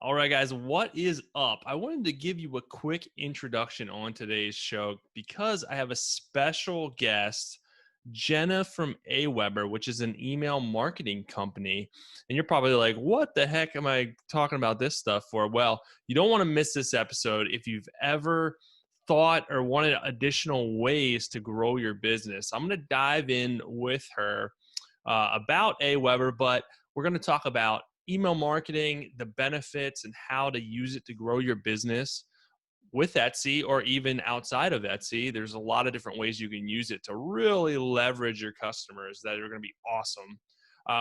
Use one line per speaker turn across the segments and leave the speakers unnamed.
All right, guys, what is up? I wanted to give you a quick introduction on today's show because I have a special guest, Jenna from Aweber, which is an email marketing company. And you're probably like, what the heck am I talking about this stuff for? Well, you don't want to miss this episode if you've ever thought or wanted additional ways to grow your business. I'm going to dive in with her about Aweber, but we're going to talk about email marketing, the benefits, and how to use it to grow your business with Etsy or even outside of Etsy. There's a lot of different ways you can use it to really leverage your customers that are going to be awesome.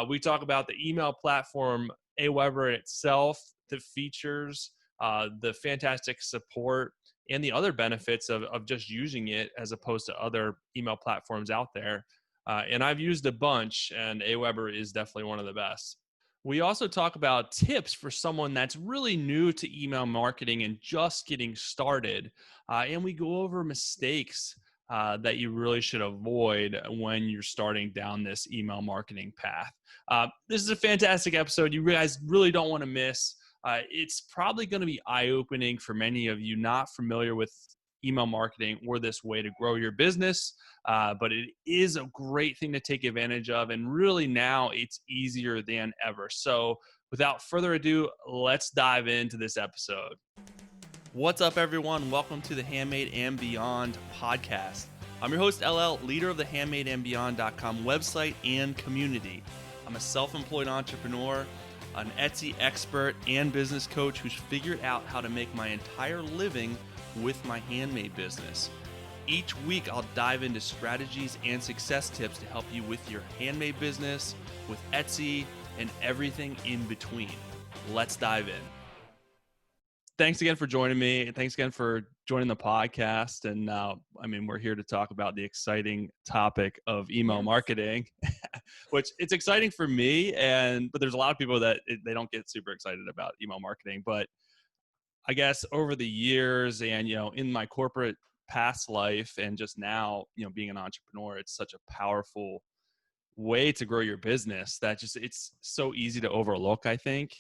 We talk about the email platform, Aweber itself, the features, the fantastic support, and the other benefits of just using it as opposed to other email platforms out there. And I've used a bunch, and Aweber is definitely one of the best. We also talk about tips for someone that's really new to email marketing and just getting started. And we go over mistakes that you really should avoid when you're starting down this email marketing path. This is a fantastic episode. You guys really don't want to miss. It's probably going to be eye-opening for many of you not familiar with email marketing or this way to grow your business. But it is a great thing to take advantage of. And really now it's easier than ever. So without further ado, let's dive into this episode. What's up, everyone? Welcome to the Handmade and Beyond podcast. I'm your host, LL, leader of the handmadeandbeyond.com website and community. I'm a self-employed entrepreneur, an Etsy expert, and business coach who's figured out how to make my entire living with my handmade business. Each week, I'll dive into strategies and success tips to help you with your handmade business, with Etsy, and everything in between. Let's dive in. Thanks again for joining me. Thanks again for joining the podcast. And we're here to talk about the exciting topic of email marketing, which it's exciting for me. But there's a lot of people that they don't get super excited about email marketing. But I guess over the years and, in my corporate past life and just now, being an entrepreneur, it's such a powerful way to grow your business that it's so easy to overlook, I think.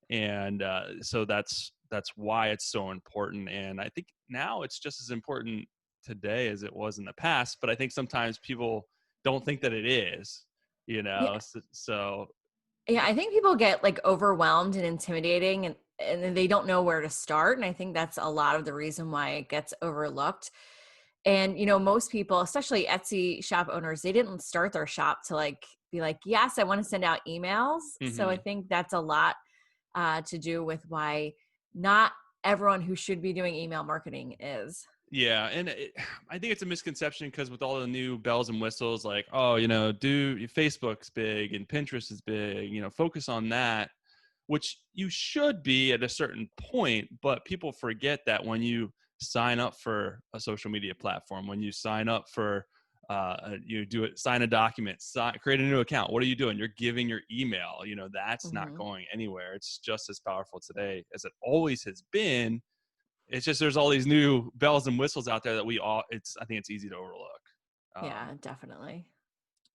And so that's why it's so important. And I think now it's just as important today as it was in the past, but I think sometimes people don't think that it is,
Yeah.
so
Yeah, I think people get like overwhelmed and intimidating and then they don't know where to start. And I think that's a lot of the reason why it gets overlooked. And, most people, especially Etsy shop owners, they didn't start their shop to be like, yes, I want to send out emails. So I think that's a lot to do with why not everyone who should be doing email marketing is.
Yeah, and I think it's a misconception because with all the new bells and whistles, like, Facebook's big and Pinterest is big, focus on that, which you should be at a certain point, but people forget that when you sign up for a social media platform, when you sign up for, sign a document, create a new account, what are you doing? You're giving your email, that's not going anywhere. It's just as powerful today as it always has been. It's just there's all these new bells and whistles out there that I think it's easy to overlook.
Yeah, definitely.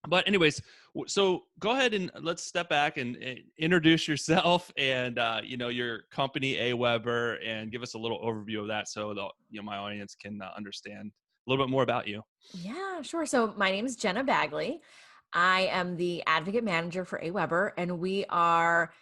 But anyways, so go ahead and let's step back and introduce yourself and your company Aweber, and give us a little overview of that so my audience can understand a little bit more about you.
Yeah, sure. So my name is Jenna Bagley. I am the advocate manager for Aweber, and we are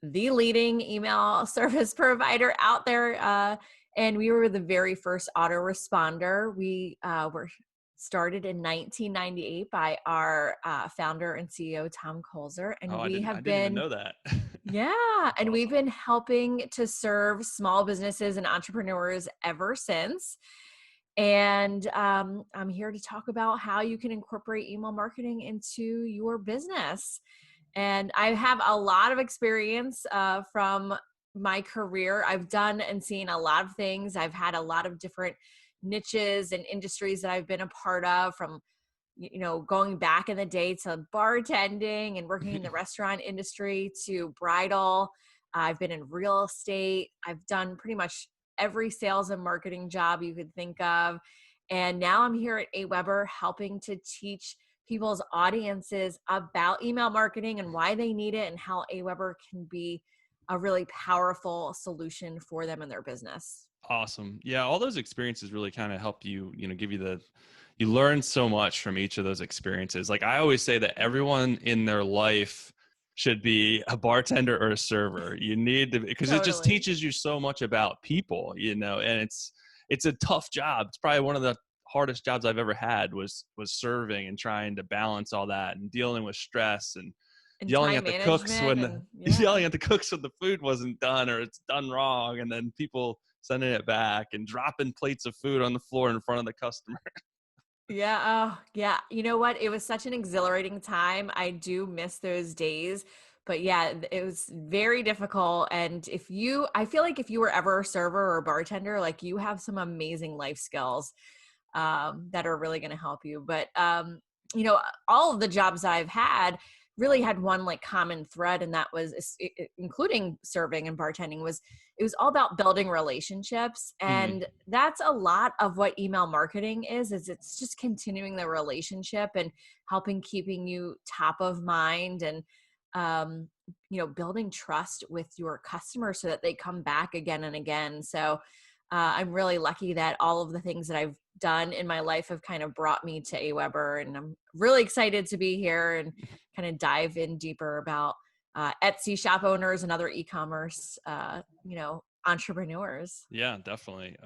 the leading email service provider out there. And we were the very first autoresponder. We were started in 1998 by our founder and CEO, Tom Colzer. And
I
we
didn't
have
even
been,
know that.
yeah, and we've
Awesome.
been helping to serve small businesses and entrepreneurs ever since. And I'm here to talk about how you can incorporate email marketing into your business. And I have a lot of experience from my career. I've done and seen a lot of things. I've had a lot of different niches and industries that I've been a part of, from going back in the day to bartending and working in the restaurant industry to bridal. I've been in real estate. I've done pretty much every sales and marketing job you could think of. And now I'm here at Aweber helping to teach people's audiences about email marketing and why they need it and how Aweber can be a really powerful solution for them in their business.
Awesome. Yeah, all those experiences really kind of help you, give you you learn so much from each of those experiences. Like I always say that everyone in their life should be a bartender or a server. You need to, because it just
Totally.
teaches you so much about people, and it's a tough job. It's probably one of the hardest jobs I've ever had was serving and trying to balance all that and dealing with stress and
And
yelling
time
at the cooks when
management
the
and yeah.
yelling at the cooks when the food wasn't done or it's done wrong, and then people sending it back and dropping plates of food on the floor in front of the customer.
Yeah, oh, yeah. You know what? It was such an exhilarating time. I do miss those days. But yeah, it was very difficult. And I feel like if you were ever a server or bartender, like you have some amazing life skills that are really going to help you. But you know, all of the jobs I've had really had one like common thread, and that was including serving and bartending was it was all about building relationships,
Mhm.
and that's a lot of what email marketing is it's just continuing the relationship and helping keeping you top of mind and um building trust with your customers so that they come back again and again. So I'm really lucky that all of the things that I've done in my life have kind of brought me to Aweber, and I'm really excited to be here and kind of dive in deeper about Etsy shop owners and other e-commerce, entrepreneurs.
Yeah, definitely.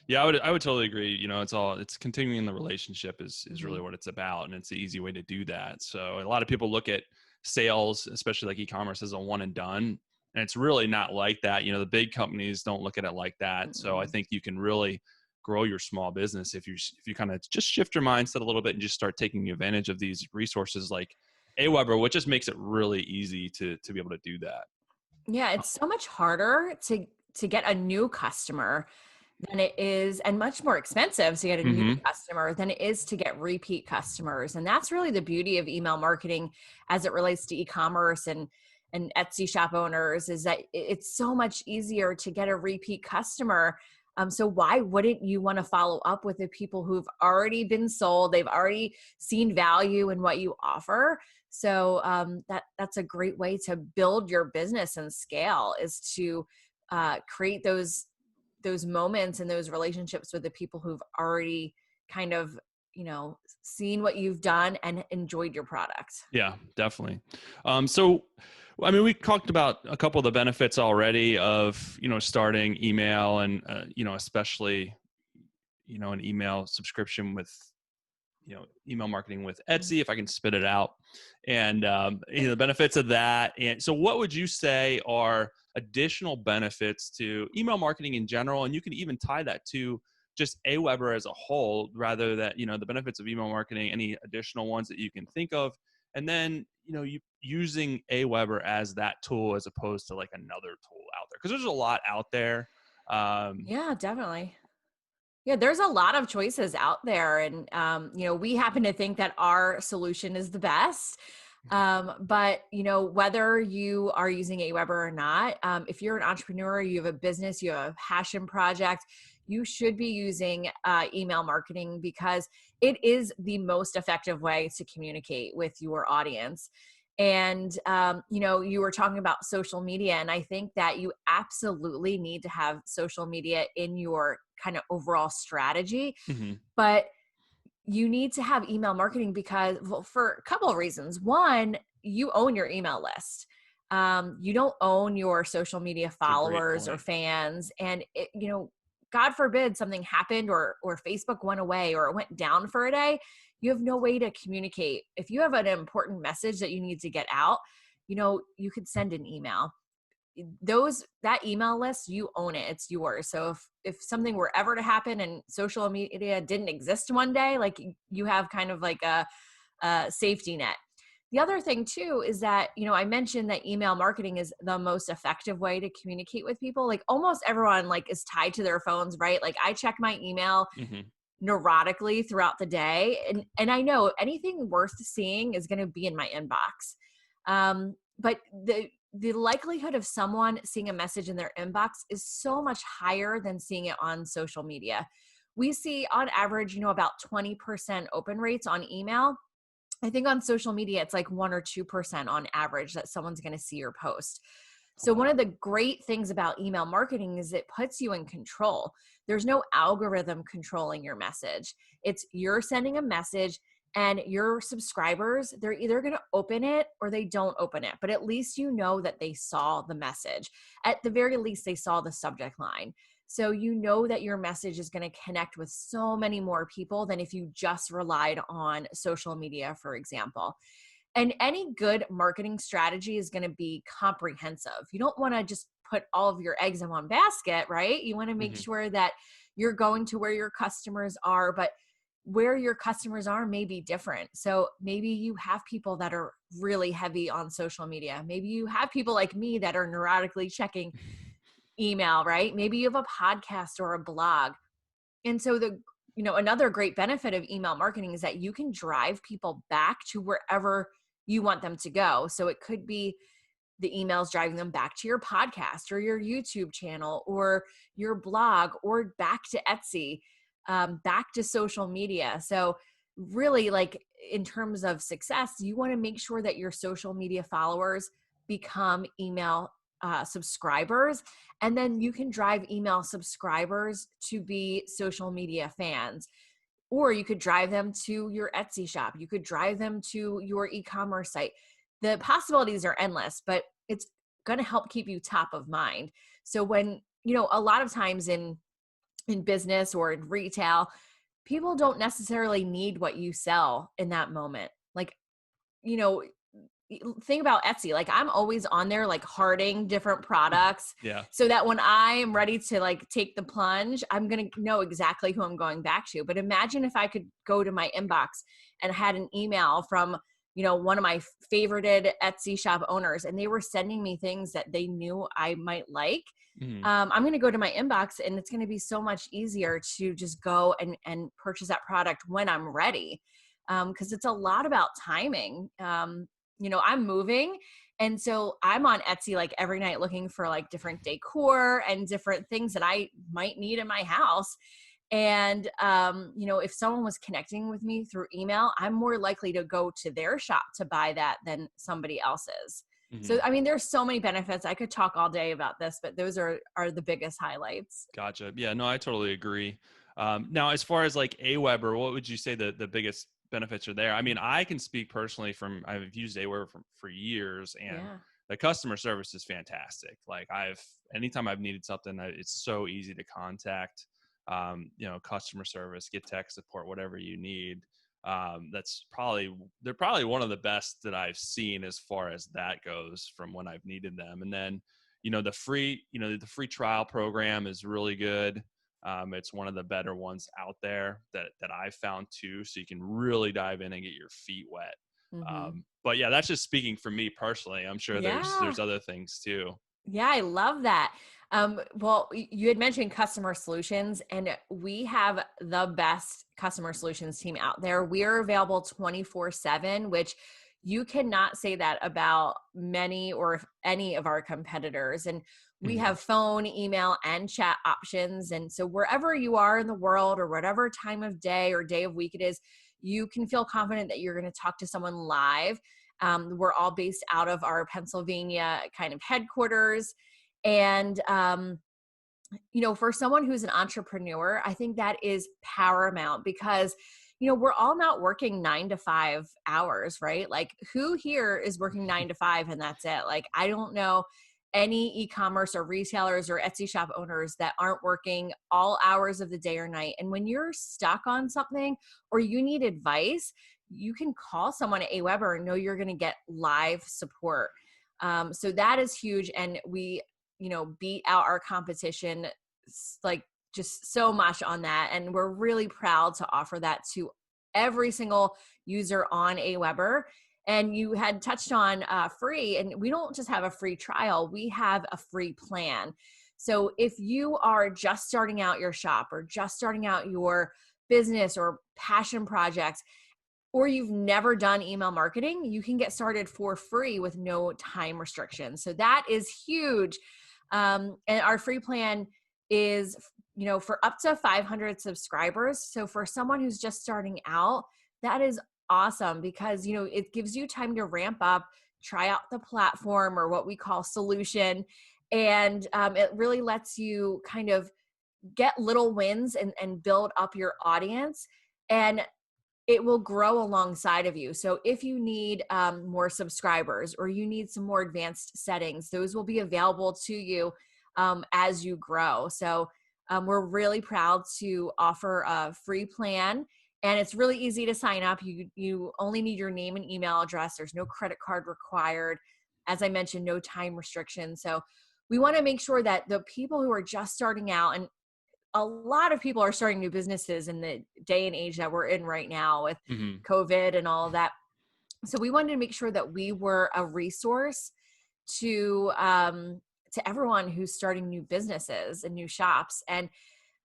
Yeah, I would totally agree. It's continuing the relationship is really
Mhm.
what it's about, and it's the easy way to do that. So a lot of people look at sales, especially like e-commerce, as a one and done, and it's really not like that. The big companies don't look at it like that. So I
Mm-mm.
think you can really grow your small business if you kind of just shift your mindset a little bit and just start taking advantage of these resources like Aweber, which just makes it really easy to be able to do that.
Yeah, it's so much harder to get a new customer than it is, and much more expensive to get a new
Hmm.
customer than it is to get repeat customers. And that's really the beauty of email marketing as it relates to e-commerce and Etsy shop owners, is that it's so much easier to get a repeat customer. So why wouldn't you want to follow up with the people who've already been sold? They've already seen value in what you offer. So that's a great way to build your business and scale, is to create those moments and those relationships with the people who've already kind of seen what you've done and enjoyed your product.
Yeah, definitely. So, I mean, we talked about a couple of the benefits already of, starting email and, especially, an email subscription with, email marketing with
Mhm.
Etsy, if I can spit it out, and, the benefits of that. And so what would you say are additional benefits to email marketing in general? And you can even tie that to just Aweber as a whole, rather that, the benefits of email marketing, any additional ones that you can think of. And then, you using Aweber as that tool as opposed to like another tool out there. Cause there's a lot out there. Um,
Yeah, definitely. Yeah, there's a lot of choices out there, and we happen to think that our solution is the best. But whether you are using Aweber or not, if you're an entrepreneur, you have a business, you have a passion project, you should be using email marketing, because it is the most effective way to communicate with your audience. And you were talking about social media, and I think that you absolutely need to have social media in your kind of overall strategy.
mhm.
But you need to have email marketing because, well, for a couple of reasons. One, you own your email list. You don't own your social media
It's a great
followers or
point.
fans. And God forbid something happened, or Facebook went away, or it went down for a day. You have no way to communicate. If you have an important message that you need to get out, you could send an email. That email list, you own it, it's yours. So if something were ever to happen and social media didn't exist one day, like, you have kind of like a safety net. The other thing too is that I mentioned that email marketing is the most effective way to communicate with people. Like, almost everyone like is tied to their phones, right? Like, I check my email
Hmm.
neurotically throughout the day, and I know anything worth seeing is going to be in my inbox. But the likelihood of someone seeing a message in their inbox is so much higher than seeing it on social media. We see on average, about 20% open rates on email. I think on social media, it's like 1 or 2% on average that someone's going to see your post. So one of the great things about email marketing is it puts you in control. There's no algorithm controlling your message. It's you're sending a message and your subscribers, they're either going to open it or they don't open it. But at least you know that they saw the message. At the very least, they saw the subject line. So you know that your message is going to connect with so many more people than if you just relied on social media, for example. And any good marketing strategy is going to be comprehensive. You don't want to just put all of your eggs in one basket, right? You want to make
Hmm.
sure that you're going to where your customers are, but where your customers are may be different. So maybe you have people that are really heavy on social media. Maybe you have people like me that are neurotically checking email, right? Maybe you have a podcast or a blog. And so another great benefit of email marketing is that you can drive people back to wherever you want them to go. So it could be the emails driving them back to your podcast or your YouTube channel or your blog or back to Etsy, back to social media. So really, like in terms of success, you want to make sure that your social media followers become email subscribers, and then you can drive email subscribers to be social media fans. Or you could drive them to your Etsy shop. You could drive them to your e-commerce site. The possibilities are endless, but it's going to help keep you top of mind. So when, a lot of times in business or in retail, people don't necessarily need what you sell in that moment. Like, you know, think about Etsy. Like I'm always on there, like hearting different products
Yeah.
so that when I am ready to like take the plunge, I'm going to know exactly who I'm going back to. But imagine if I could go to my inbox and had an email from, one of my favorited Etsy shop owners, and they were sending me things that they knew I might like.
Hmm.
I'm going to go to my inbox and it's going to be so much easier to just go and purchase that product when I'm ready. Cause it's a lot about timing. I'm moving. And so I'm on Etsy like every night looking for like different decor and different things that I might need in my house. And, if someone was connecting with me through email, I'm more likely to go to their shop to buy that than somebody else's. So,
Hmm.
I mean, there's so many benefits. I could talk all day about this, but those are the biggest highlights.
Gotcha. Yeah, no, I totally agree. Now, as far as like Aweber, what would you say the biggest benefits are there? I mean, I can speak personally from I've used Aweber for years, and
Yeah.
the customer service is fantastic. Like anytime I've needed something, it's so easy to contact. Customer service, get tech support, whatever you need. They're probably one of the best that I've seen as far as that goes from when I've needed them. And then the free trial program is really good. It's one of the better ones out there that I've found too. So you can really dive in and get your feet wet.
Hmm.
But yeah, that's just speaking for me personally. I'm sure there's
Yeah.
other things too.
Yeah, I love that. Well, you had mentioned customer solutions, and we have the best customer solutions team out there. We are available 24/7, which you cannot say that about many or if any of our competitors. And we
Mhm.
have phone, email, and chat options. And so wherever you are in the world or whatever time of day or day of week it is, you can feel confident that you're going to talk to someone live. We're all based out of our Pennsylvania kind of headquarters. And, for someone who's an entrepreneur, I think that is paramount because, we're all not working 9 to 5 hours, right? Like who here is working 9 to 5 and that's it? Like, I don't know any e-commerce or retailers or Etsy shop owners that aren't working all hours of the day or night. And when you're stuck on something or you need advice, you can call someone at Aweber and know you're going to get live support. So that is huge. And we, beat out our competition like just so much on that. And we're really proud to offer that to every single user on Aweber. And you had touched on free, and we don't just have a free trial, we have a free plan. So if you are just starting out your shop or just starting out your business or passion project, or you've never done email marketing, you can get started for free with no time restrictions. So that is huge. And our free plan is, for up to 500 subscribers. So for someone who's just starting out, that is awesome because, it gives you time to ramp up. try out the platform, or what we call solution. And it really lets you kind of get little wins and build up your audience. And it will grow alongside of you. So if you need more subscribers, or you need some more advanced settings, those will be available to you as you grow. So we're really proud to offer a free plan, and it's really easy to sign up. You only need your name and email address. There's no credit card required. As I mentioned, no time restrictions. So we want to make sure that the people who are just starting out, and a lot of people are starting new businesses in the day and age that we're in right now with
Mhm.
COVID and all of that. So we wanted to make sure that we were a resource to everyone who's starting new businesses and new shops. And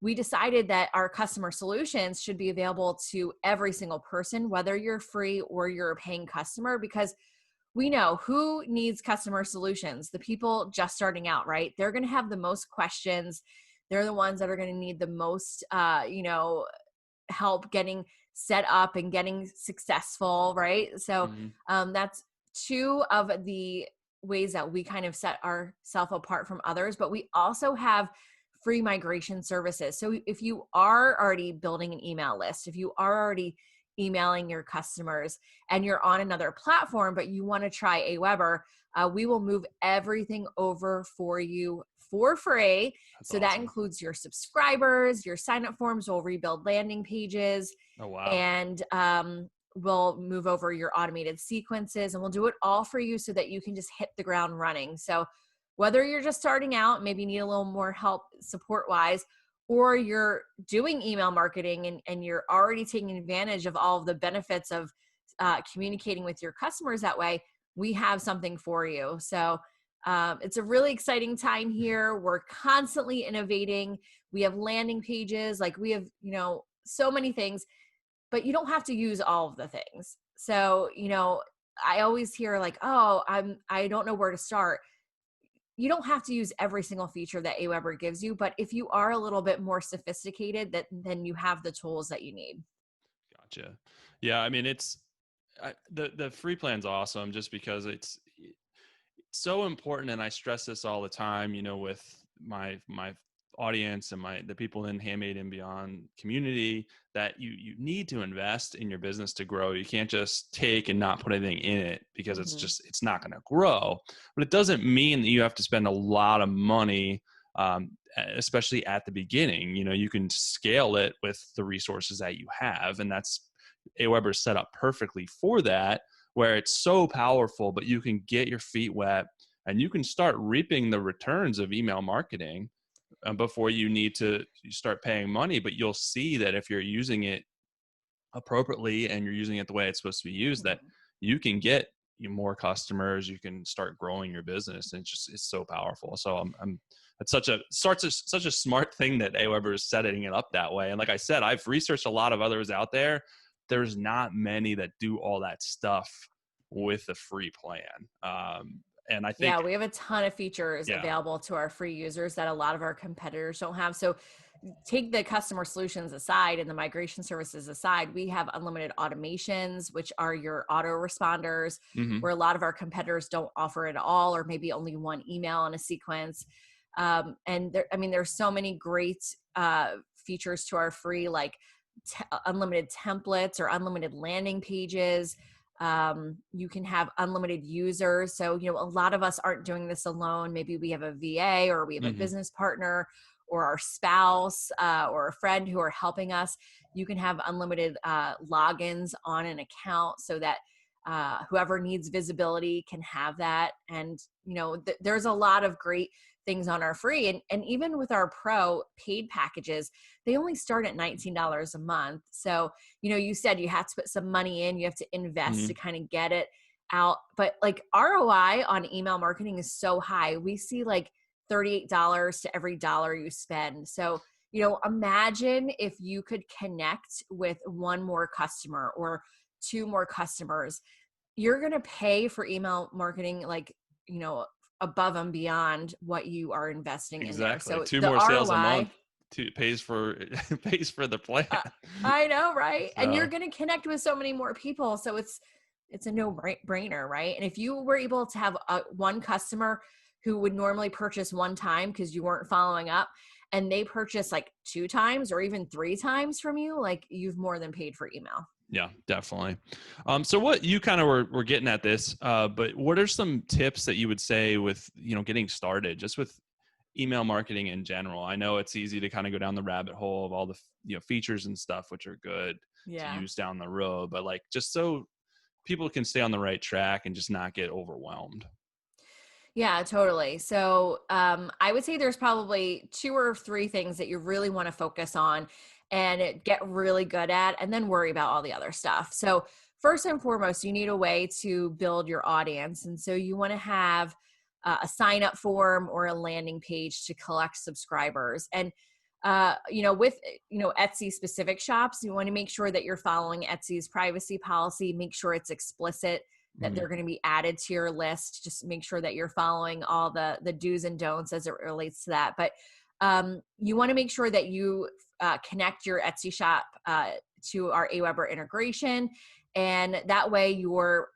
we decided that our customer solutions should be available to every single person, whether you're free or you're a paying customer, because we know who needs customer solutions. The people just starting out, right? They're going to have the most questions. They're the ones that are going to need the most, help getting set up and getting successful, right? So
Mhm.
that's two of the ways that we kind of set ourselves apart from others. But we also have free migration services. So if you are already building an email list, if you are already emailing your customers and you're on another platform, but you want to try Aweber, we will move everything over for you for free.
That's
So that
awesome.
includes your subscribers, your sign up forms. We'll rebuild landing pages,
Oh, wow.
and we'll move over your automated sequences, and we'll do it all for you so that you can just hit the ground running. So whether you're just starting out, maybe need a little more help support wise, or you're doing email marketing and you're already taking advantage of all of the benefits of communicating with your customers that way, we have something for you. So it's a really exciting time here. We're constantly innovating. We have landing pages, like we have, so many things, but you don't have to use all of the things. So, I always hear like, oh, I don't know where to start. You don't have to use every single feature that Aweber gives you, but if you are a little bit more sophisticated, then you have the tools that you need.
Gotcha. Yeah, I mean, the free plan's awesome just because it's so important, and I stress this all the time, with my audience and the people in Handmade and Beyond community, that you need to invest in your business to grow. You can't just take and not put anything in it, because
Hmm.
it's not going to grow. But it doesn't mean that you have to spend a lot of money, especially at the beginning. You can scale it with the resources that you have, and that's Aweber set up perfectly for that, where it's so powerful, but you can get your feet wet and you can start reaping the returns of email marketing before you need to start paying money. But you'll see that if you're using it appropriately and you're using it the way it's supposed to be used, that
Hmm.
you can get more customers, you can start growing your business, and it's so powerful. So it's such a smart thing that Aweber is setting it up that way. And like I said, I've researched a lot of others out there. There's not many that do all that stuff with a free plan. And I think,
Yeah, we have a ton of features
yeah.
available to our free users that a lot of our competitors don't have. So take the customer solutions aside and the migration services aside, we have unlimited automations, which are your autoresponders,
Hmm.
where a lot of our competitors don't offer it at all, or maybe only one email in a sequence. And there's so many great features to our free, like unlimited templates or unlimited landing pages. You can have unlimited users. So, a lot of us aren't doing this alone. Maybe we have a VA, or we have a
Hmm.
business partner, or our spouse, or a friend who are helping us. You can have unlimited logins on an account so that whoever needs visibility can have that. And, there's a lot of great things on our free. And even with our pro paid packages, they only start at $19 a month. So, you said you have to put some money in, you have to invest to
Hmm.
kind of get it out. But like ROI on email marketing is so high. We see like $38 to every dollar you spend. So, imagine if you could connect with one more customer or two more customers. You're going to pay for email marketing like, you know, above and beyond what you are investing in there.
Exactly.
So
Two
the
more sales a month
ROI,
pays for pays for the plan.
uh, I know, right? And you're
So
going to connect with so many more people. So it's a no-brainer, right? And if you were able to have one customer who would normally purchase one time because you weren't following up, and they purchase like 2 times or even 3 times from you, like you've more than paid for email.
Yeah, definitely. So what you kind of were getting at this, but what are some tips that you would say with, getting started just with email marketing in general? I know it's easy to kind of go down the rabbit hole of all the, features and stuff, which are good to
Yeah.
use down the road, but like just so people can stay on the right track and just not get overwhelmed.
Yeah, totally. So I would say there's probably 2 or 3 things that you really want to focus on and get really good at, and then worry about all the other stuff. So, first and foremost, you need a way to build your audience. And so you want to have a sign up form or a landing page to collect subscribers. And with Etsy specific shops, you want to make sure that you're following Etsy's privacy policy. Make sure it's explicit that
Mhm.
they're going to be added to your list. Just make sure that you're following all the do's and don'ts as it relates to that. But you want to make sure that you connect your Etsy shop to our Aweber integration. And that way your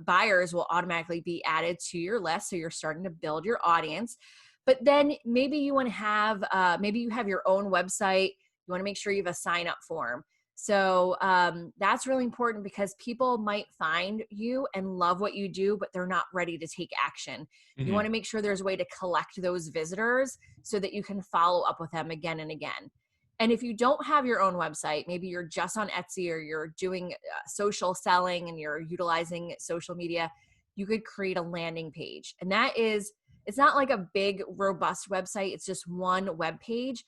buyers will automatically be added to your list. So you're starting to build your audience. But then maybe you want to have, maybe you have your own website. You want to make sure you have a sign up form. So that's really important because people might find you and love what you do, but they're not ready to take action. You want
Mhm.
to make sure there's a way to collect those visitors so that you can follow up with them again and again. And if you don't have your own website, maybe you're just on Etsy or you're doing social selling and you're utilizing social media, you could create a landing page. And that is, it's not like a big, robust website, it's just one web page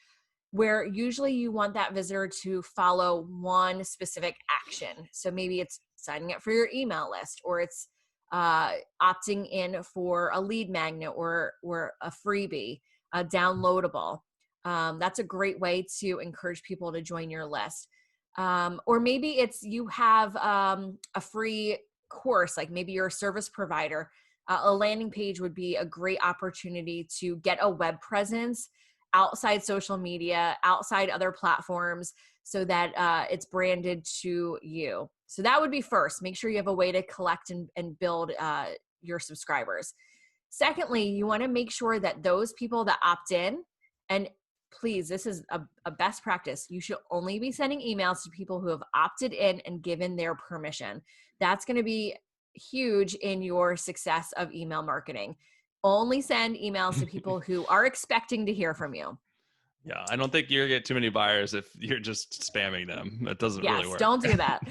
where usually you want that visitor to follow one specific action. So maybe it's signing up for your email list, or it's opting in for a lead magnet or a freebie, a downloadable. That's a great way to encourage people to join your list. Or maybe it's you have a free course, like maybe you're a service provider. A landing page would be a great opportunity to get a web presence outside social media, outside other platforms, so that it's branded to you. So that would be first. Make sure you have a way to collect and build your subscribers. Secondly, you want to make sure that those people that opt in, and please, this is a best practice. You should only be sending emails to people who have opted in and given their permission. That's going to be huge in your success of email marketing. Only send emails to people who are expecting to hear from you.
Yeah, I don't think you're gonna get too many buyers if you're just spamming them. That doesn't really
Yes,
work.
don't do that.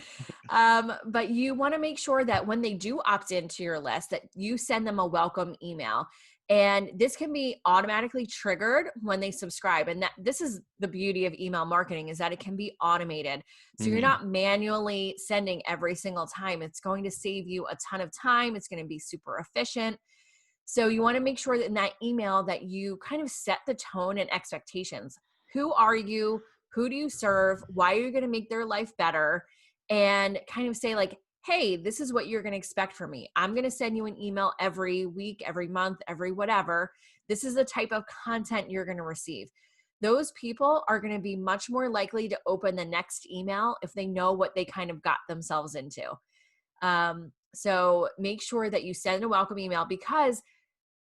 But you want to make sure that when they do opt into your list, that you send them a welcome email. And this can be automatically triggered when they subscribe. And that this is the beauty of email marketing, is that it can be automated. So you're
Mhm.
not manually sending every single time. It's going to save you a ton of time. It's going to be super efficient. So you want to make sure that in that email that you kind of set the tone and expectations. Who are you? Who do you serve? Why are you going to make their life better? And kind of say like, hey, this is what you're going to expect from me. I'm going to send you an email every week, every month, every whatever. This is the type of content you're going to receive. Those people are going to be much more likely to open the next email if they know what they kind of got themselves into. So make sure that you send a welcome email, because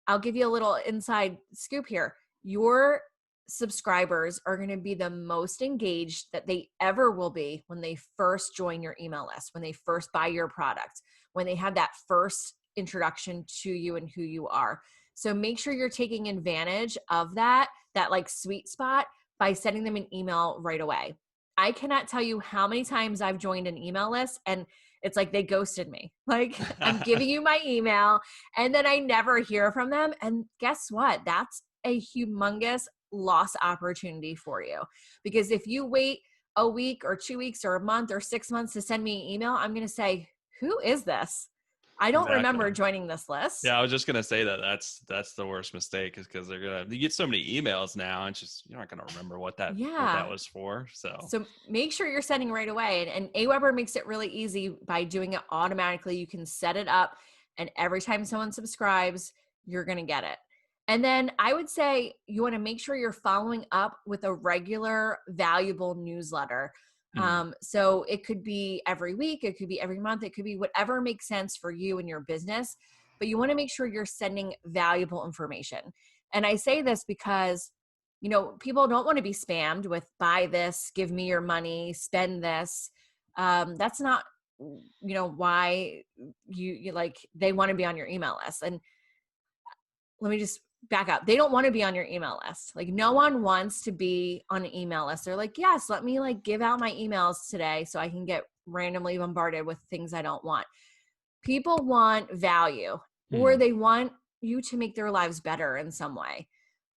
I'll give you a little inside scoop here. Your subscribers are going to be the most engaged that they ever will be when they first join your email list, when they first buy your product, when they have that first introduction to you and who you are. So make sure you're taking advantage of that like sweet spot by sending them an email right away. I cannot tell you how many times I've joined an email list and it's like they ghosted me. Like, I'm giving you my email and then I never hear from them. And guess what? That's a humongous lost opportunity for you. Because if you wait a week or 2 weeks or a month or 6 months to send me an email, I'm going to say, who is this? I don't
Exactly.
remember joining this list.
Yeah, I was just gonna say that that's the worst mistake, is because you get so many emails now, and it's just you're not gonna remember what that
Yeah.
was for. So
So make sure you're sending right away. And Aweber makes it really easy by doing it automatically. You can set it up, and every time someone subscribes, you're going to get it. And then I would say you want to make sure you're following up with a regular, valuable newsletter.
Mm.
So it could be every week, it could be every month, it could be whatever makes sense for you and your business. But you want to make sure you're sending valuable information. And I say this because, people don't want to be spammed with buy this, give me your money, spend this. That's not, why you like, they want to be on your email list. And let me just back up. They don't want to be on your email list. Like, no one wants to be on an email list. They're like, yes, let me like give out my emails today so I can get randomly bombarded with things I don't want. People want value, or
Mm.
they want you to make their lives better in some way,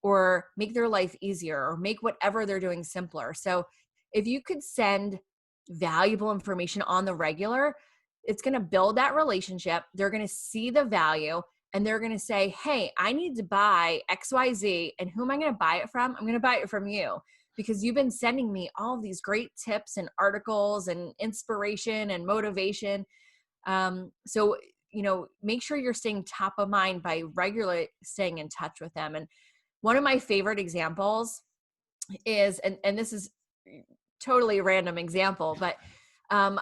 or make their life easier, or make whatever they're doing simpler. So if you could send valuable information on the regular, it's going to build that relationship. They're going to see the value, and they're going to say, hey, I need to buy XYZ. And who am I going to buy it from? I'm going to buy it from you, because you've been sending me all of these great tips and articles and inspiration and motivation. So, make sure you're staying top of mind by regularly staying in touch with them. And one of my favorite examples is, and this is totally a random example, but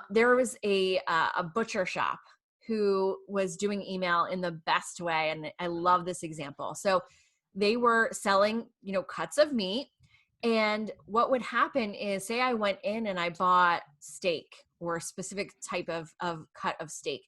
there was a butcher shop who was doing email in the best way. And I love this example. So they were selling, cuts of meat. And what would happen is, say I went in and I bought steak or a specific type of cut of steak.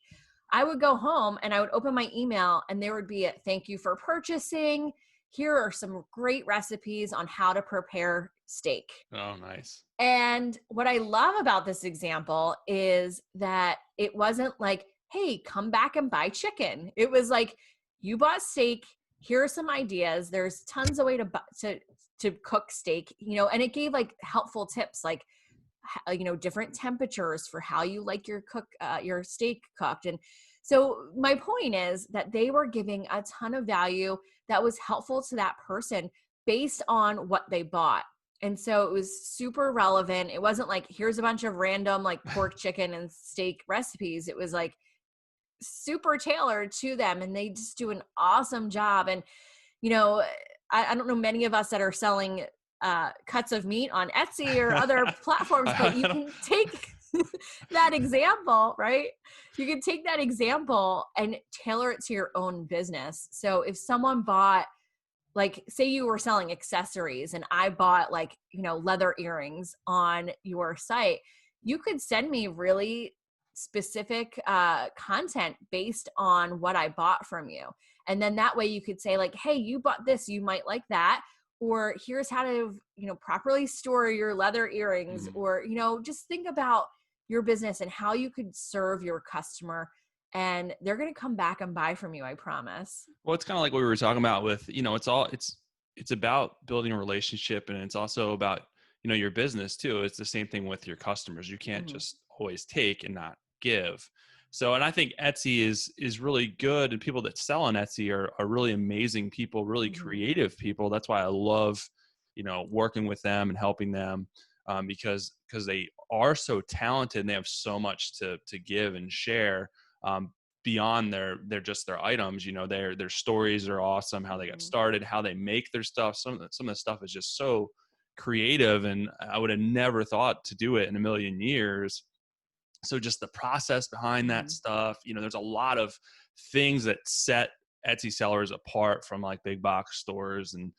I would go home and I would open my email, and there would be a thank you for purchasing. Here are some great recipes on how to prepare steak.
Oh, nice.
And what I love about this example is that it wasn't like, hey, come back and buy chicken. It was like, you bought steak. Here are some ideas. There's tons of way to cook steak, and it gave like helpful tips, like, different temperatures for how you like your steak cooked. And so my point is that they were giving a ton of value that was helpful to that person based on what they bought. And so it was super relevant. It wasn't like, here's a bunch of random like pork, chicken, and steak recipes. It was like super tailored to them, and they just do an awesome job. And, I don't know many of us that are selling cuts of meat on Etsy or other platforms, but you can take that example, right? You can take that example and tailor it to your own business. So if someone bought, like, say you were selling accessories and I bought like, leather earrings on your site, you could send me really specific content based on what I bought from you. And then that way you could say like, hey, you bought this, you might like that. Or here's how to, properly store your leather earrings.
Mm.
Or, just think about your business and how you could serve your customer, and they're going to come back and buy from you. I promise.
Well, it's kind of like what we were talking about with, it's about building a relationship, and it's also about, your business too. It's the same thing with your customers. You can't
Mhm.
just always take and not give. So, and I think Etsy is really good, and people that sell on Etsy are really amazing people, really
Mhm.
creative people. That's why I love, working with them and helping them, because they are so talented and they have so much to give and share. Beyond their items, their stories are awesome, how they got
Mhm.
started, how they make their stuff. Some of the stuff is just so creative, and I would have never thought to do it in a million years. So just the process behind that
Mhm.
stuff, there's a lot of things that set Etsy sellers apart from like big box stores and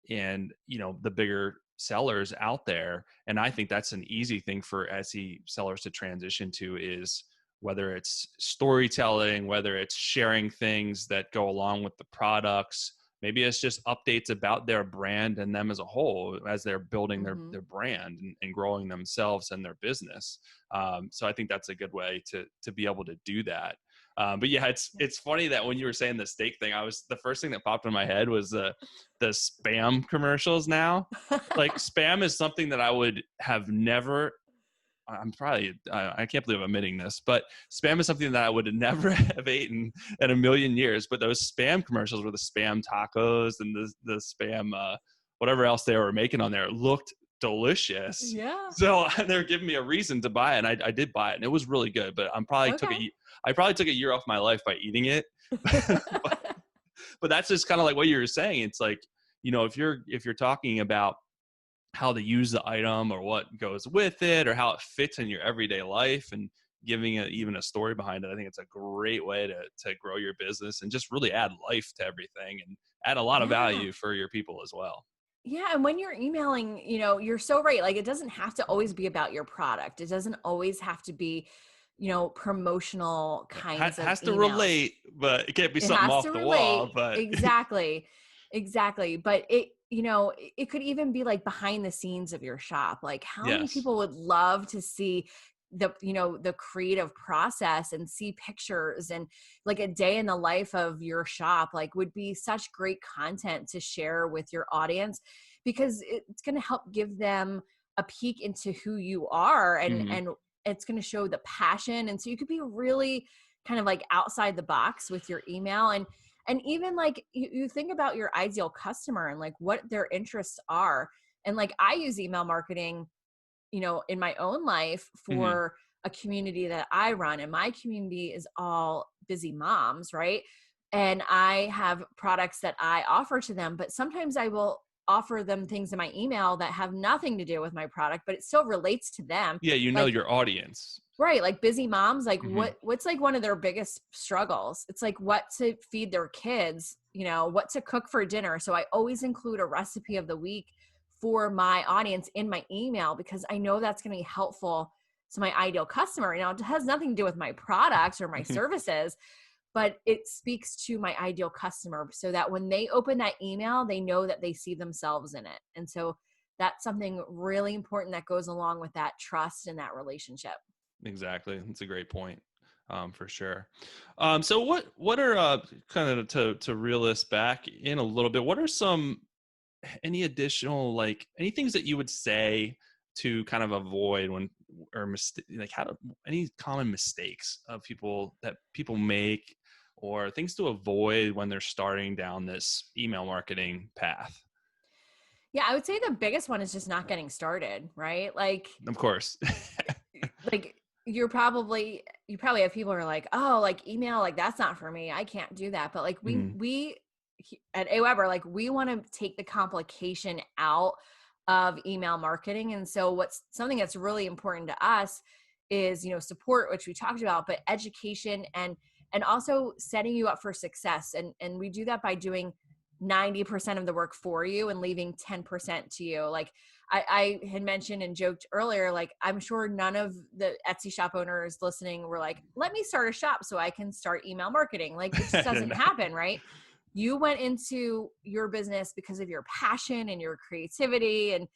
the bigger sellers out there. And I think that's an easy thing for Etsy sellers to transition to, is whether it's storytelling, whether it's sharing things that go along with the products. Maybe it's just updates about their brand and them as a whole as they're building
Mhm.
their brand and growing themselves and their business. So I think that's a good way to be able to do that. But yeah, it's funny that when you were saying the steak thing, the first thing that popped in my head was the spam commercials now. Like, spam is something that I would have never, I can't believe I'm admitting this, but spam is something that I would never have eaten in a million years. But those spam commercials were the spam tacos and the spam, whatever else they were making on there, looked delicious.
Yeah.
So they're giving me a reason to buy it. And I did buy it, and it was really good, but
Okay.
I probably took a year off my life by eating it. But that's just kind of like what you were saying. It's like, if you're talking about how to use the item or what goes with it or how it fits in your everyday life, and giving it even a story behind it. I think it's a great way to grow your business and just really add life to everything and add a lot of
Yeah.
value for your people as well.
Yeah, and when you're emailing, you're so right. Like it doesn't have to always be about your product. It doesn't always have to be, promotional kinds of
Has to
emails.
relate, but it can't be
It
something
has
off
to
the wall.
relate.
But
Exactly. Exactly. But it could even be like behind the scenes of your shop. Like how many
yes.
people would love to see the creative process and see pictures and like a day in the life of your shop, like would be such great content to share with your audience because it's going to help give them a peek into who you are, and
Hmm.
it's going to show the passion. And so you could be really kind of like outside the box with your email, and even like you think about your ideal customer and like what their interests are. And like I use email marketing, in my own life
Hmm.
for a community that I run, and my community is all busy moms, right? And I have products that I offer to them, but sometimes I will offer them things in my email that have nothing to do with my product, but it still relates to them.
Yeah,
Like,
your audience.
right, like busy moms, like
Hmm.
what's like one of their biggest struggles? It's like what to feed their kids, what to cook for dinner. So I always include a recipe of the week for my audience in my email because I know that's going to be helpful to my ideal customer. Now, it has nothing to do with my products or my services, but it speaks to my ideal customer so that when they open that email, they know that they see themselves in it. And so that's something really important that goes along with that trust and that relationship.
Exactly. That's a great point. For sure. So what are kind of to reel this back in a little bit? What are some any additional like any things that you would say to kind of avoid when or like how to any common mistakes of people make or things to avoid when they're starting down this email marketing path?
Yeah, I would say the biggest one is just not getting started, right?
Of course.
Like you probably have people who are like, "Oh, like email, like that's not for me. I can't do that." But like
Mhm.
at Aweber, like we want to take the complication out of email marketing. And so what's something that's really important to us is, support, which we talked about, but education and also setting you up for success. And we do that by doing 90% of the work for you and leaving 10% to you. Like I had mentioned and joked earlier, like I'm sure none of the Etsy shop owners listening were like, let me start a shop so I can start email marketing. Like it just doesn't
No.
happen, right? You went into your business because of your passion and your creativity, and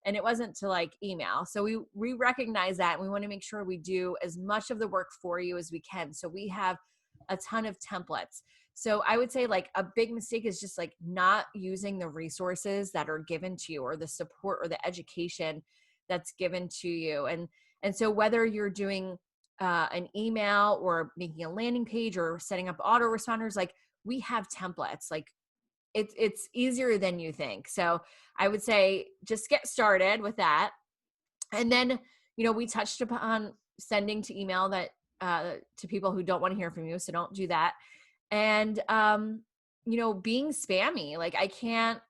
it wasn't to like email. So we recognize that, and we want to make sure we do as much of the work for you as we can. So we have a ton of templates. So I would say like a big mistake is just like not using the resources that are given to you or the support or the education that's given to you. And so whether you're doing an email or making a landing page or setting up autoresponders, like we have templates. Like it's easier than you think. So I would say just get started with that. And then, we touched upon sending to email that to people who don't want to hear from you. So don't do that. And being spammy, like I can't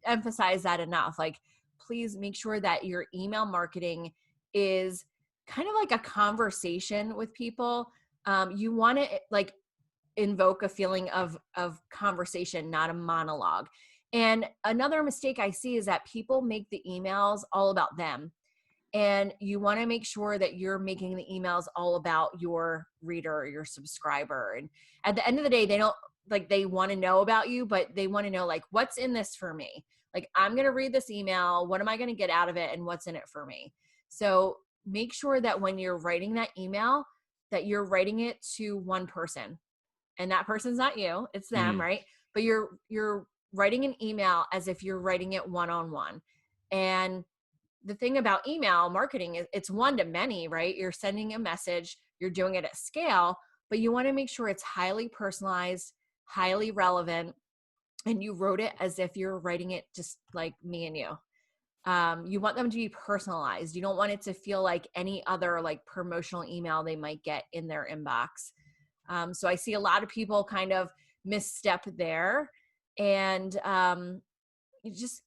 emphasize that enough. Like please make sure that your email marketing is kind of like a conversation with people. You want to like invoke a feeling of conversation, not a monologue. And another mistake I see is that people make the emails all about them. And you want to make sure that you're making the emails all about your reader or your subscriber. And at the end of the day, they don't like they want to know about you, but they want to know like what's in this for me. Like I'm going to read this email, what am I going to get out of it and what's in it for me? So make sure that when you're writing that email that you're writing it to one person, and that person's not you, it's them,
Mhm.
right? But you're writing an email as if you're writing it one-on-one. And the thing about email marketing is it's one to many, right? You're sending a message, you're doing it at scale, but you want to make sure it's highly personalized, highly relevant, and you wrote it as if you're writing it just like me and you. You want them to be personalized. You don't want it to feel like any other like promotional email they might get in their inbox. So I see a lot of people kind of misstep there, and you just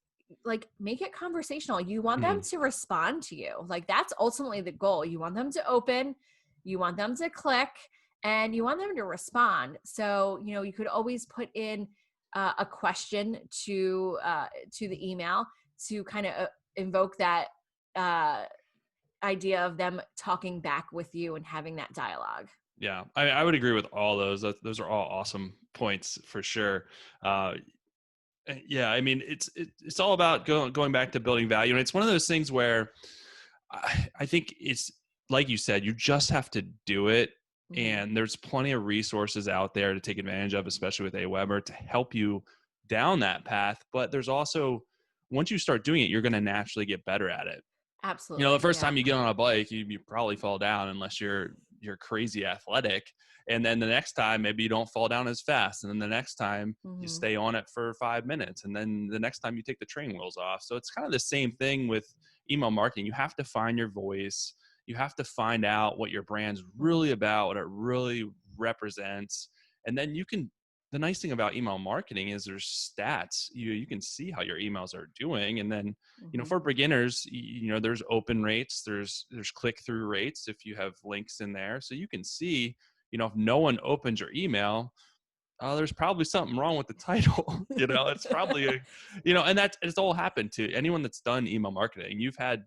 like make it conversational. You want them
Mhm.
to respond to you. Like that's ultimately the goal. You want them to open, you want them to click, and you want them to respond. So, you could always put in a question to the email to kind of invoke that uh, idea of them talking back with you and having that dialogue.
Yeah, I would agree with all those. Those are all awesome points for sure. Uh, yeah, I mean, it's all about going back to building value, and it's one of those things where I think it's like you said, you just have to do it,
Hmm.
and there's plenty of resources out there to take advantage of, especially with Aweber, to help you down that path. But there's also, once you start doing it, you're going to naturally get better at it. The
Absolutely.
first
Yeah.
time you get on a bike, you probably fall down unless you're crazy athletic. And then the next time, maybe you don't fall down as fast. And then the next time you
Hmm.
stay on it for 5 minutes. And then the next time you take the training wheels off. So it's kind of the same thing with email marketing. You have to find your voice. You have to find out what your brand's really
Hmm.
about, what it really represents. And then the nice thing about email marketing is there's stats. You can see how your emails are doing. And then
Hmm.
for beginners, there's open rates, there's click-through rates if you have links in there. So you can see, if no one opens your email, there's probably something wrong with the title. It's probably and it's all happened to anyone that's done email marketing. You've had,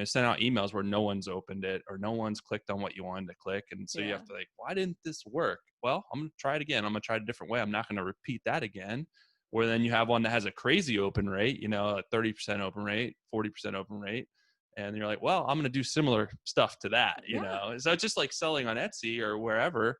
sent out emails where no one's opened it or no one's clicked on what you wanted to click. And so you
Yeah.
have to, like, why didn't this work? Well, I'm going to try it again. I'm going to try it a different way. I'm not going to repeat that again. Where then you have one that has a crazy open rate, a 30% open rate, 40% open rate. And you're like, well, I'm going to do similar stuff to that,
Yeah.
So it's just like selling on Etsy or wherever.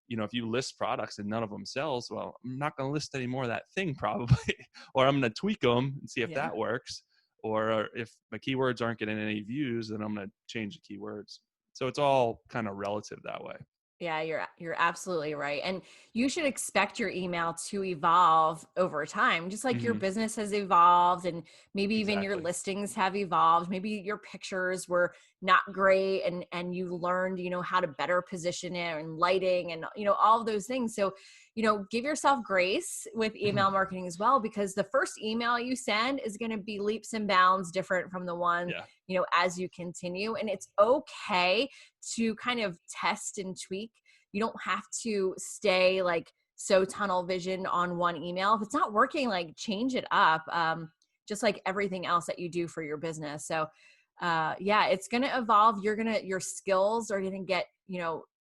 If you list products and none of them sells, well, I'm not going to list any more of that thing probably, or I'm going to tweak them and see if
Yeah.
that works. Or if my keywords aren't getting any views, then I'm going to change the keywords. So it's all kind of relative that way.
Yeah, you're absolutely right. And you should expect your email to evolve over time, just like your
Hmm.
business has evolved and maybe even your
Exactly.
listings have evolved. Maybe your pictures were not great and you learned, how to better position it and lighting and all of those things. So, give yourself grace with
Hmm.
email marketing as well, because the first email you send is going to be leaps and bounds different from the one,
Yeah.
as you continue. And it's okay to kind of test and tweak. You don't have to stay like so tunnel vision on one email. If it's not working, like change it up. Just like everything else that you do for your business. So yeah, it's going to evolve. Your skills are going to get,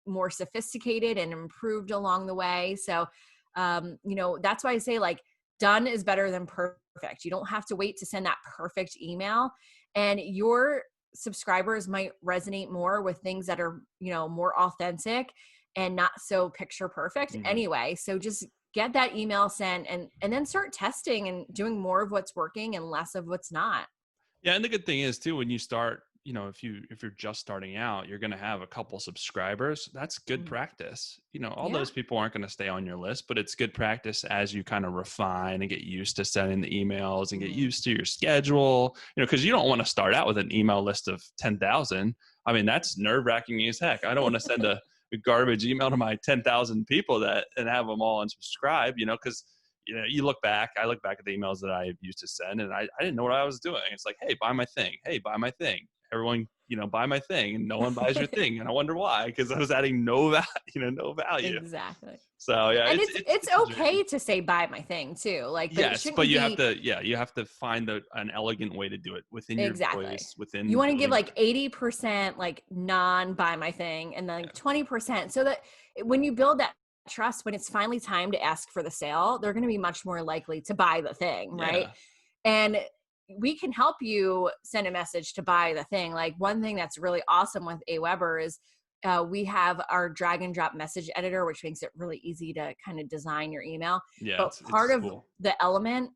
more sophisticated and improved along the way. So, that's why I say like done is better than perfect. You don't have to wait to send that perfect email. And your subscribers might resonate more with things that are, more authentic and not so picture perfect
Hmm.
anyway. So just get that email sent and then start testing and doing more of what's working and less of what's not.
Yeah, and the good thing is too, when you start, if you're just starting out, you're going to have a couple subscribers. That's good
Mhm.
practice. All
Yeah.
those people aren't going to stay on your list, but it's good practice as you kind of refine and get used to sending the emails and get
Hmm.
used to your schedule. Because you don't want to start out with an email list of 10,000. I mean, that's nerve-wracking as heck. I don't want to send a garbage email to my 10,000 people and have them all unsubscribe. Because I look back at the emails that I used to send, and I didn't know what I was doing. It's like, hey, buy my thing. Hey, buy my thing. Everyone, buy my thing, and no one buys your thing. And I wonder why, because I was adding no value, no value.
Exactly.
So yeah,
And
it's
it's
it's
it's
it's frustrating.
okay to say buy my thing too. Like, but it
Yes, but
shouldn't be
you have to find an elegant way to do it within your
exactly.
voice,
You
within
want to give
building
like
brand.
80% like non buy my thing and then
Yeah,
like 20% so that when you build that trust, when it's finally time to ask for the sale, they're going to be much more likely to buy the thing, right?
yeah,
And we can help you send a message to buy the thing. Like one thing that's really awesome with Aweber is we have our drag and drop message editor, which makes it really easy to kind of design your email.
yeah.
But
It's
part of
cool.
the element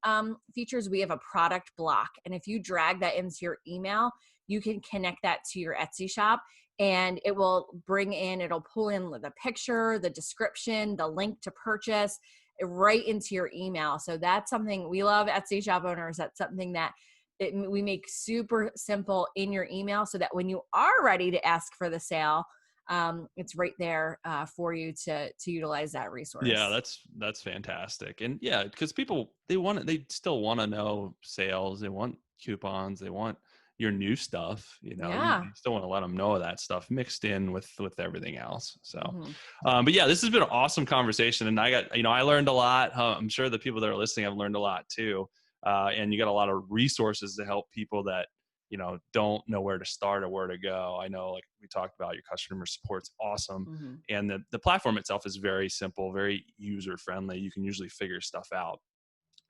features, we have a product block. And if you drag that into your email, you can connect that to your Etsy shop and it'll pull in the picture, the description, the link to purchase right into your email. So that's something we love Etsy shop owners. That's something that we make super simple in your email so that when you are ready to ask for the sale, it's right there for you to utilize that
Yeah,
resource.
that's fantastic. And yeah, because people they still want to know sales, they want coupons, they want your new stuff.
Yeah.
You still want to let them know that stuff mixed in with everything else. So,
Hmm.
but yeah, this has been an awesome conversation, and I learned a lot. I'm sure the people that are listening have learned a lot too. And you got a lot of resources to help people that don't know where to start or where to go. I know, like we talked about, your customer support's awesome,
Hmm.
and the platform itself is very simple, very user friendly. You can usually figure stuff out.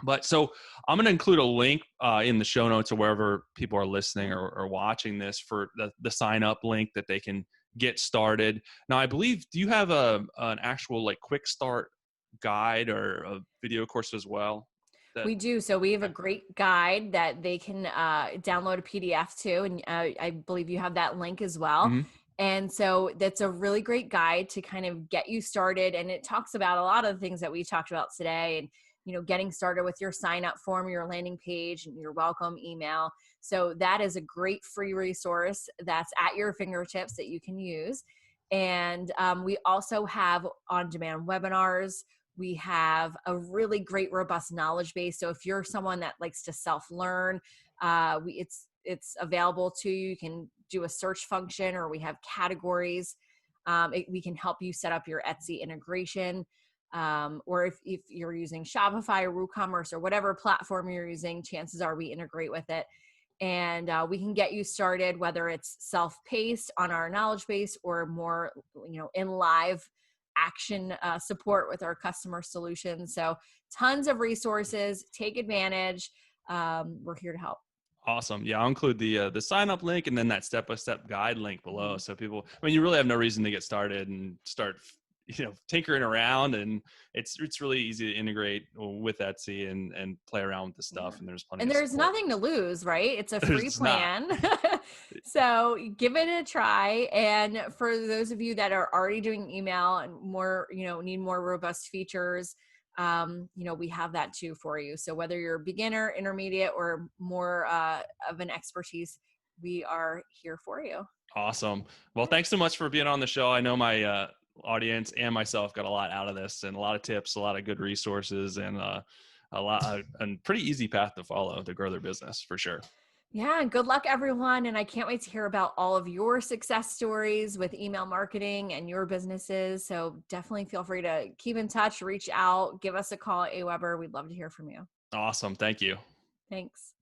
But so I'm going to include a link in the show notes or wherever people are listening or watching this for the sign up link that they can get started. Now, I believe, do you have an actual like quick start guide or a video course as well? That
We do. So we have a
Okay.
great guide that they can download a PDF to, and I believe you have that link as well.
Mhm.
And so that's a really great guide to kind of get you started. And it talks about a lot of the things that we talked about today, and getting started with your sign up form, your landing page, and your welcome email. So that is a great free resource that's at your fingertips that you can use. And we also have on demand webinars. We have a really great, robust knowledge base. So if you're someone that likes to self-learn, it's available to you. You can do a search function, or we have categories. We can help you set up your Etsy integration. Or if you're using Shopify or WooCommerce or whatever platform you're using, chances are we integrate with it. And we can get you started, whether it's self-paced on our knowledge base or more, in live action support with our customer solutions. So tons of resources. Take advantage. We're here to help.
Awesome. Yeah, I'll include the sign up link and then that step by step guide link below.
Mhm.
So people, I mean, you really have no reason to get started and start, tinkering around, and it's really easy to integrate with Etsy and play around with the
Yeah.
stuff. And there's plenty
And
of
there's
support.
nothing to lose, right? It's a free
There's not.
plan. So give it a try. And for those of you that are already doing email and more, need more robust features, we have that too for you. So whether you're a beginner, intermediate, or more of an expertise, we are here for you.
Awesome. Well, thanks so much for being on the show. I know my audience and myself got a lot out of this, and a lot of tips, a lot of good resources, and and pretty easy path to follow to grow their business for sure.
Yeah, and good luck, everyone. And I can't wait to hear about all of your success stories with email marketing and your businesses. So definitely feel free to keep in touch, reach out, give us a call at Aweber. We'd love to hear from you.
Awesome. Thank you.
Thanks.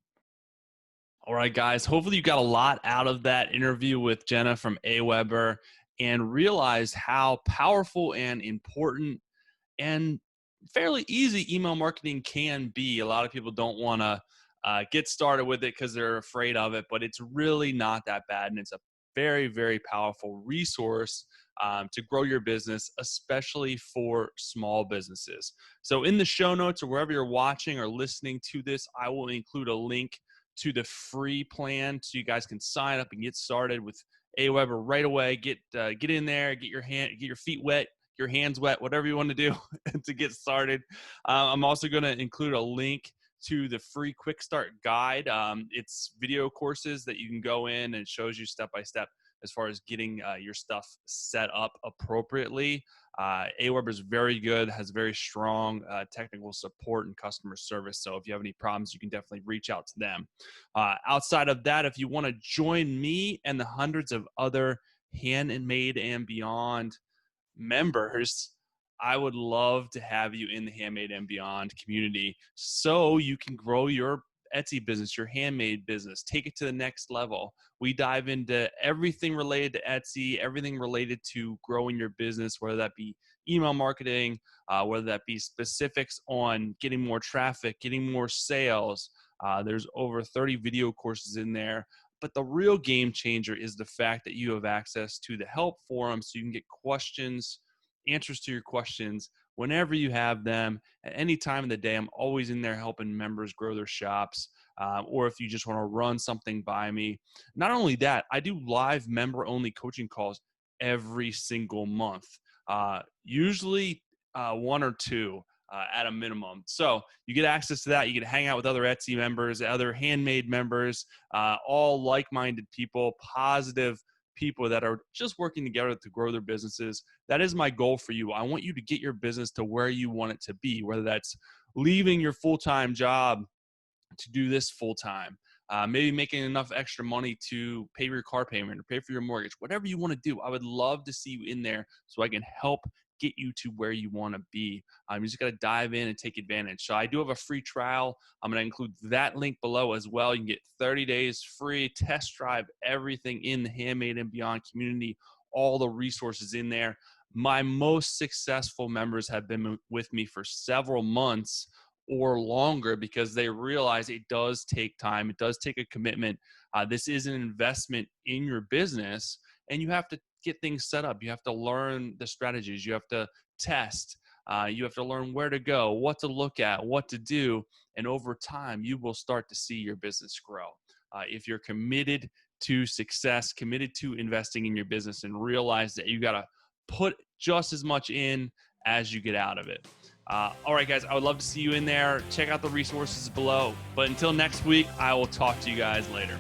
All right, guys. Hopefully you got a lot out of that interview with Jenna from Aweber and realized how powerful and important and fairly easy email marketing can be. A lot of people don't want to get started with it because they're afraid of it, but it's really not that bad. And it's a very, very powerful resource to grow your business, especially for small businesses. So in the show notes or wherever you're watching or listening to this, I will include a link to the free plan so you guys can sign up and get started with Aweber right away. Get in there, get your feet wet, your hands wet, whatever you want to do to get started. I'm also going to include a link to the free quick start guide. It's video courses that you can go in, and it shows you step by step as far as getting your stuff set up appropriately. Aweber is very good, has very strong technical support and customer service. So if you have any problems, you can definitely reach out to them. Outside of that, if you want to join me and the hundreds of other Handmade and Beyond members, I would love to have you in the Handmade and Beyond community so you can grow your Etsy business, your handmade business, take it to the next level. We dive into everything related to Etsy, everything related to growing your business, whether that be email marketing, whether that be specifics on getting more traffic, getting more sales. There's over 30 video courses in there. But the real game changer is the fact that you have access to the help forum so you can get answers to your questions whenever you have them at any time of the day. I'm always in there helping members grow their shops. Or if you just want to run something by me. Not only that, I do live member only coaching calls every single month, usually one or two. At a minimum. So you get access to that. You get to hang out with other Etsy members, other Handmade members, all like-minded people, positive people that are just working together to grow their businesses. That is my goal for you. I want you to get your business to where you want it to be, whether that's leaving your full-time job to do this full time, maybe making enough extra money to pay your car payment or pay for your mortgage, whatever you want to do. I would love to see you in there so I can help get you to where you want to be. You just got to dive in and take advantage. So I do have a free trial. I'm going to include that link below as well. You can get 30 days free, test drive everything in the Handmade and Beyond community, all the resources in there. My most successful members have been with me for several months or longer because they realize it does take time. It does take a commitment. This is an investment in your business, and you have to get things set up. You have to learn the strategies. You have to test. You have to learn where to go, what to look at, what to do. And over time, you will start to see your business grow. If you're committed to success, committed to investing in your business, and realize that you got to put just as much in as you get out of it. All right, guys, I would love to see you in there. Check out the resources below. But until next week, I will talk to you guys later.